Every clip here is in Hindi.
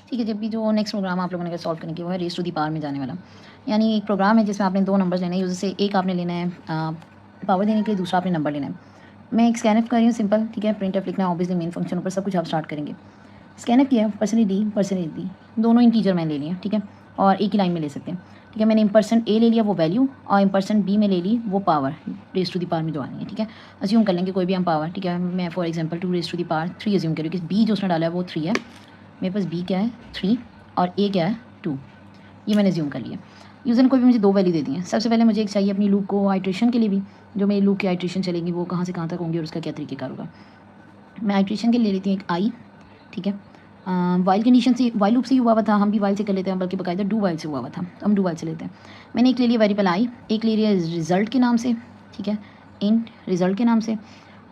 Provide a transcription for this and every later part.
ठीक है, जब भी जो नेक्स्ट प्रोग्राम आप लोगों ने सॉल्व करने की वो है रेज़ टू दी पावर में जाने वाला। यानी एक प्रोग्राम है जिसमें आपने 2 नंबर्स लेने हैं, यूज़र से एक आपने लेना है पावर देने के लिए, दूसरा आपने नंबर लेना है। मैं एक स्कैनफ कर रही हूँ सिंपल, ठीक है, प्रिंटफ लिखना है ऑब्वियसली मेन फंक्शन ऊपर सब कुछ आप स्टार्ट करेंगे। स्कैनफ किया, परसेंटेज डी दोनों इंटीजर मैंने ले लिए, ठीक है, और एक ही लाइन में ले सकते हैं, ठीक है। मैंने इम्परसेंट ए ले लिया वो वैल्यू, और इम्परसेंट बी में ले ली वो power, raise to the power में जो आनी है, ठीक है। अज्यूम कर लेंगे कोई भी हम पावर, ठीक है। मैं for example 2 raise to the power 3 assume करूँ कि बी जो उसने डाला है वो 3 है, मेरे पास बी क्या है 3 और ए क्या है 2, ये मैंने ज्यूम कर लिया। यूज़र ने कोई भी मुझे 2 वैल्यू दे दी है। सबसे पहले मुझे एक चाहिए अपनी लूप को आइट्रेशन के लिए भी, जो मेरी लूप की आइट्रेशन चलेगी वो कहाँ से कहाँ तक होंगी और उसका क्या तरीकेकार होगा। मैं आइट्रेशन के लिए ले लेती हूँ एक आई, ठीक है। वाइल कंडीशन से, वाइल लूप से ही हुआ हुआ था, हम भी वाइल से कर लेते हैं, बल्कि बाकायदा डू वाइल से हुआ हुआ था, तो हम डू वाइल से लेते हैं। मैंने एक ले लिया वेरिएबल आई, एक ले लिया रिजल्ट के नाम से, ठीक है, इंट रिजल्ट के नाम से,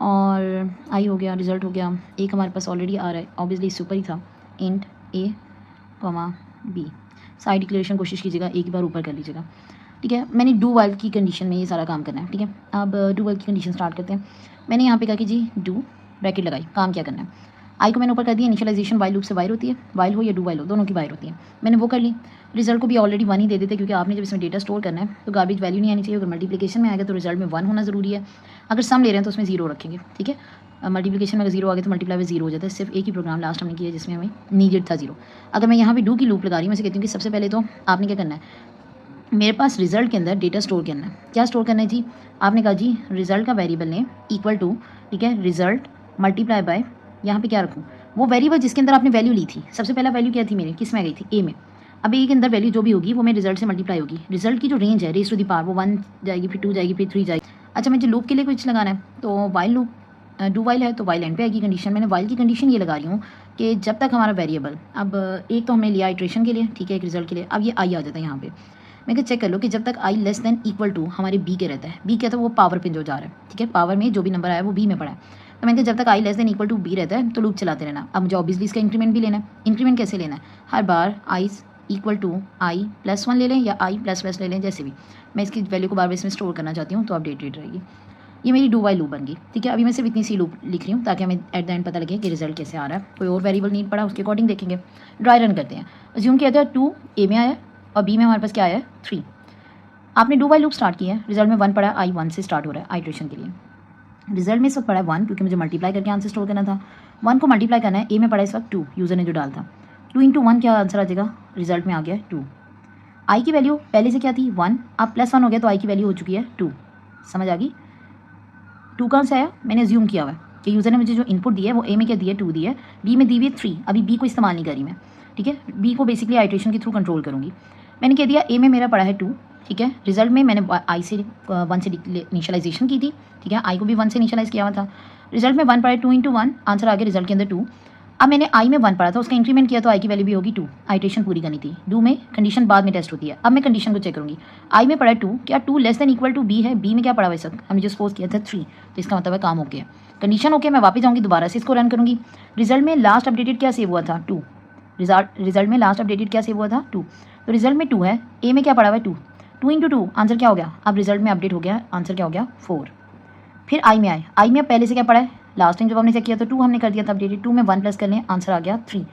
और आई हो गया, रिजल्ट हो गया, एक हमारे पास ऑलरेडी आ रहा है ऑब्वियसली इससे ऊपर ही था, इंट ए कॉमा बी। साइड डिक्लेरेशन कोशिश कीजिएगा एक ही बार ऊपर कर लीजिएगा, ठीक है। मैंने डू वाइल की कंडीशन में ये सारा काम करना है, ठीक है। अब डू वाइल की कंडीशन स्टार्ट करते हैं। मैंने यहाँ पे कहा कि जी डू ब्रैकेट लगाई, काम क्या करना है, आई को मैंने ऊपर कर दिया, इनिशियलाइजेशन वाइल लूप से वाइल होती है, वाइल हो या डू वाइल हो दोनों की वाइल होती है, मैंने वो कर ली। रिजल्ट को भी ऑलरेडी 1 ही दे देते क्योंकि आपने जब इसमें डेटा स्टोर करना है तो गार्बेज वैल्यू नहीं आनी चाहिए। अगर मल्टीप्लिकेशन में आएगा तो रिजल्ट में 1 होना ज़रूरी है, अगर सम ले रहे हैं तो उसमें 0 रखेंगे, ठीक है। मल्टीप्लिकेशन में अगर 0 आ गया तो मल्टीप्लाई में 0 हो जाता है। सिर्फ एक ही प्रोग्राम लास्ट हमने किया जिसमें हमें नीडेड था 0। अगर मैं यहाँ पे डू की लूप लगा रही हूँ, मैं से कहती हूँ कि सबसे पहले तो आपने क्या करना है, मेरे पास रिजल्ट के अंदर डेटा स्टोर करना है। क्या स्टोर करना है जी, आपने कहा जी रिजल्ट का वेरिएबल नेम इक्वल टू, ठीक है, रिजल्ट मल्टीप्लाई बाय, यहाँ पे क्या रखूँ, वो वेरिएबल जिसके अंदर आपने वैल्यू ली थी। सबसे पहला वैल्यू क्या थी मेरी, किस में गई थी, ए में। अब ए के अंदर वैल्यू जो भी होगी वो मेरे रिजल्ट से मल्टीप्लाई होगी। रिजल्ट की जो रेंज है रेज टू दी पावर वो 1 जाएगी, फिर 2 जाएगी, फिर 3 जाएगी। अच्छा मुझे लूप के लिए कुछ लगाना है, तो वाइल लूप, डू वाइल है तो वाइल एंड पे आएगी कंडीशन। मैंने वाइल की कंडीशन ये लगा रही हूँ कि जब तक हमारा वेरिएबल, अब एक तो हमने लिया इटरेशन के लिए, ठीक है, एक रिजल्ट के लिए, अब ये आई आ जाता है यहाँ पे। मैं चेक कर लो कि जब तक I less than equal to हमारे बी के रहता है, बी क्या था वो पावर पे जो जा रहा है, ठीक है, पावर में जो भी नंबर आया वो बी में पड़ा है। तो मैंने कहा जब तक I less than equal to B रहता है तो लूप चलाते रहना। अब मुझे ऑब्वियसली इसका इंक्रीमेंट भी लेना है। इंक्रीमेंट कैसे लेना है, हर बार I equal to I plus 1 ले लें या आई प्लस प्लस ले लें, जैसे भी। मैं इसकी वैल्यू को बार बार इसमें स्टोर करना चाहती हूँ तो अपडेटेड रहेगी। ये मेरी डू वाइल लूप बन गई, ठीक है। अभी मैं सिर्फ इतनी सी लूप लिख रही हूँ ताकि हमें एट द एंड पता लगे कि रिजल्ट कैसे आ रहा है। कोई और वेरिएबल नहीं पड़ा, उसके अकॉर्डिंग देखेंगे। ड्राई रन करते हैं। अज्यूम किया था 2 ए में आया और बी में हमारे पास क्या आया है 3। आपने डू वाइल लूप स्टार्ट किया है, रिजल्ट में 1 पड़ा है, आई 1 से स्टार्ट हो रहा है आइट्रेशन के लिए। रिजल्ट में इस वक्त पड़ा है 1 क्योंकि मुझे मल्टीप्लाई करके आंसर स्टोर करना था। 1 को मल्टीप्लाई करना है, ए में पड़ा है इस वक्त 2, यूज़र ने जो डाला था। 2 इंटू 1 क्या आंसर आ जाएगा, रिजल्ट में आ गया 2। आई की वैल्यू पहले से क्या थी 1, अब प्लस 1 हो गया तो आई की वैल्यू हो चुकी है 2। समझ आ गई। 2 कहाँ से आया, मैंने अज्यूम किया हुआ है कि यूज़र ने मुझे जो इनपुट दिया है वो ए में क्या दिया है 2 दिया है, बी में दी हुई है 3। अभी बी को इस्तेमाल नहीं करी मैं, ठीक है, बी को बेसिकली आइट्रेशन के थ्रू कंट्रोल करूँगी। मैंने कह दिया ए में मेरा पड़ा है 2, ठीक है। रिजल्ट में मैंने आई से 1 से इनिशियलाइजेशन की थी, ठीक है, आई को भी 1 से इनिशियलाइज किया हुआ था। रिजल्ट में 1 पड़ा है, 2 इंटू 1 आंसर आ गया रिजल्ट के अंदर 2। अब मैंने आई में 1 पढ़ा था, उसका इंक्रीमेंट किया तो आई की वैल्यू भी होगी 2। आइट्रेशन पूरी करनी थी। डू में कंडीशन बाद में टेस्ट होती है। अब मैं कंडीशन को चेक करूँगी। आई में पड़ा है 2, क्या 2 less than equal to B है, बी में क्या पड़ा हुआ है, हमने जो सपोज किया था 3, तो इसका मतलब है काम हो गया। कंडीशन ओके, मैं वापस जाऊँगी, दोबारा से इसको रन करूँगी। रिजल्ट में लास्ट अपडेटेड क्या सेव हुआ था 2, रिजल्ट में लास्ट अपडेटेड क्या सेव हुआ था 2, तो रिजल्ट में 2 है, ए में क्या पड़ा हुआ है 2, 2 इंटू 2 आंसर क्या हो गया, अब रिजल्ट में अपडेट हो गया, आंसर क्या हो गया 4। फिर आई में आए, आई में पहले से क्या पड़ा है, लास्ट टाइम जब हमने चेक किया तो 2 हमने कर दिया था अपडेटेड, 2 में 1 प्लस कर लें आंसर आ गया 3।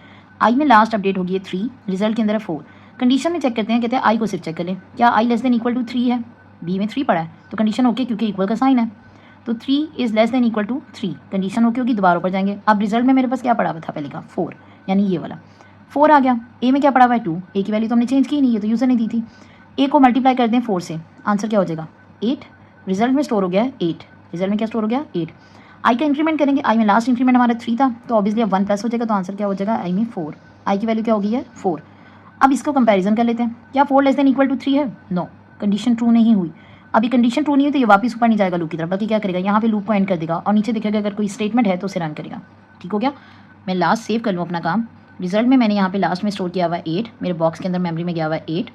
आई में लास्ट अपडेट होगी 3, रिजल्ट के अंदर है 4। कंडीशन में चेक करते हैं, कहते हैं आई को सिर्फ चेक कर लें, क्या I less than equal to 3 है, बी में 3 पड़ा है तो कंडीशन ओके क्योंकि इक्वल का साइन है, तो 3 is less than equal to 3, condition okay होगी, दोबारा ऊपर जाएंगे। अब रिजल्ट में मेरे पास क्या पड़ा हुआ था पहले का 4, यानी ये वाला 4 आ गया। ए में क्या पड़ा हुआ है 2, ए की वैल्यू तो हमने चेंज की नहीं है तो यूज़र ने दी थी। ए को मल्टीप्लाई कर दें 4 से, आंसर क्या हो जाएगा 8, रिजल्ट में स्टोर हो गया है 8, रिजल्ट में क्या स्टोर हो गया 8। आई का इंक्रीमेंट करेंगे, आई में लास्ट इंक्रीमेंट हमारा 3 था तो ऑब्वियसली अब 1 प्लस हो जाएगा तो आंसर क्या हो जाएगा आई में 4। आई की वैल्यू क्या होगी है 4। अब इसको कंपैरिजन कर लेते हैं, क्या 4 लेस देन इक्वल टू 3 है, नो, कंडीशन ट्रू नहीं हुई। अभी कंडीशन ट्रू नहीं हुई तो ये वापस ऊपर नहीं जाएगा लूप की तरफ, बल्कि क्या करेगा यहाँ पे लूप को एंड कर देगा और नीचे दिखेगा अगर कोई स्टेटमेंट है तो उसे रन करेगा। ठीक हो गया। मैं लास्ट सेव कर लूँ अपना काम। रिजल्ट में मैंने यहाँ पे लास्ट में स्टोर किया हुआ है 8, मेरे बॉक्स के अंदर मेमोरी में गया हुआ है 8।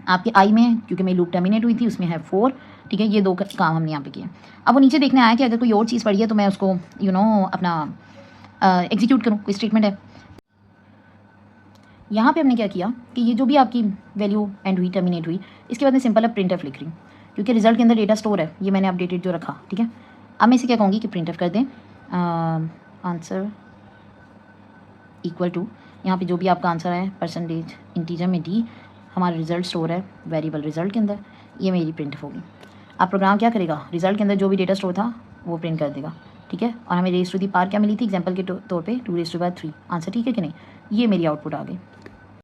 आपके आई में क्योंकि मेरी लूप टर्मिनेट हुई थी उसमें है 4, ठीक है। ये 2 काम हमने यहाँ पे किए। अब वो नीचे देखने आया कि अगर कोई और चीज़ पड़ी है तो मैं उसको अपना एग्जीक्यूट करूँ, कोई स्टेटमेंट है। यहाँ पे हमने क्या किया कि ये जो भी आपकी वैल्यू एंड हुई टर्मिनेट हुई, इसके बाद मैं सिंपल अब प्रिंटफ लिख रही हूँ क्योंकि रिजल्ट के अंदर डेटा स्टोर है, ये मैंने अपडेटेड जो रखा, ठीक है। अब मैं इसे क्या कहूँगी कि प्रिंटफ कर दें आंसर इक्वल टू, यहाँ पे जो भी आपका आंसर है परसेंटेज इंटीजर में डी, हमारा रिजल्ट स्टोर है वेरिएबल रिजल्ट के अंदर, ये मेरी प्रिंट होगी। अब प्रोग्राम क्या करेगा, रिजल्ट के अंदर जो भी डेटा स्टोर था वो प्रिंट कर देगा, ठीक है। और हमें रेज़ टू दी पावर क्या मिली थी एग्जांपल के तौर पे 2 raise to the power 3 answer, ठीक है कि नहीं। ये मेरी आउटपुट आ गई।